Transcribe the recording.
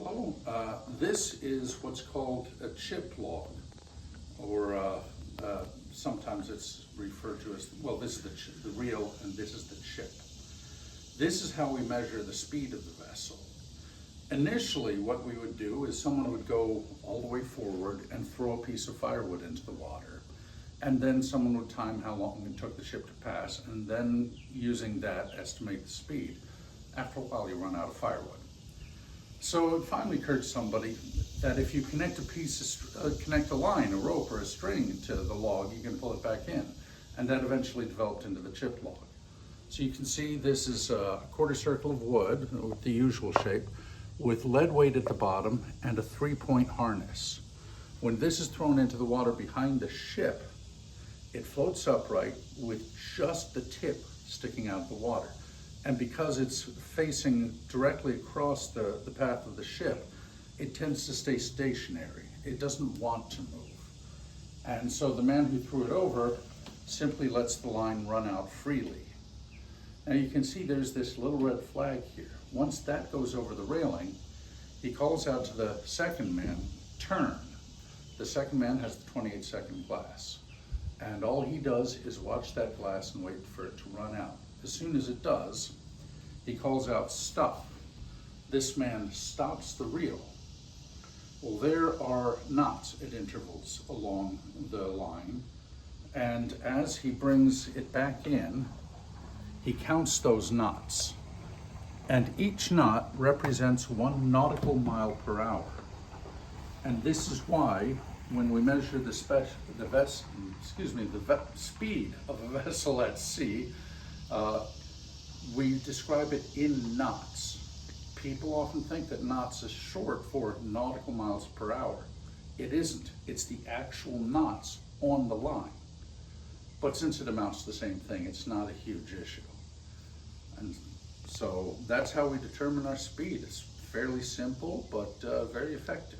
Hello, this is what's called a chip log, or sometimes it's referred to as, well, this is the reel and this is the chip. This is how we measure the speed of the vessel. Initially, what we would do is someone would go all the way forward and throw a piece of firewood into the water. And then someone would time how long it took the ship to pass, and then using that estimate the speed. After a while, you run out of firewood. So it finally occurred to somebody that if you connect connect a line, a rope, or a string to the log, you can pull it back in. And that eventually developed into the chip log. So you can see this is a quarter circle of wood with the usual shape, with lead weight at the bottom and a 3-point harness. When this is thrown into the water behind the ship, it floats upright with just the tip sticking out of the water. And because it's facing directly across the path of the ship, it tends to stay stationary. It doesn't want to move. And so the man who threw it over simply lets the line run out freely. Now you can see there's this little red flag here. Once that goes over the railing, he calls out to the second man, turn. The second man has the 28-second glass. And all he does is watch that glass and wait for it to run out. As soon as it does, he calls out, stop. This man stops the reel. Well, there are knots at intervals along the line. And as he brings it back in, he counts those knots. And each knot represents 1 nautical mile per hour. And this is why, when we measure the speed of a vessel at sea, we describe it in knots. People often think that knots is short for nautical miles per hour. It isn't. It's the actual knots on the line. But since it amounts to the same thing, it's not a huge issue. And so that's how we determine our speed. It's fairly simple, but very effective.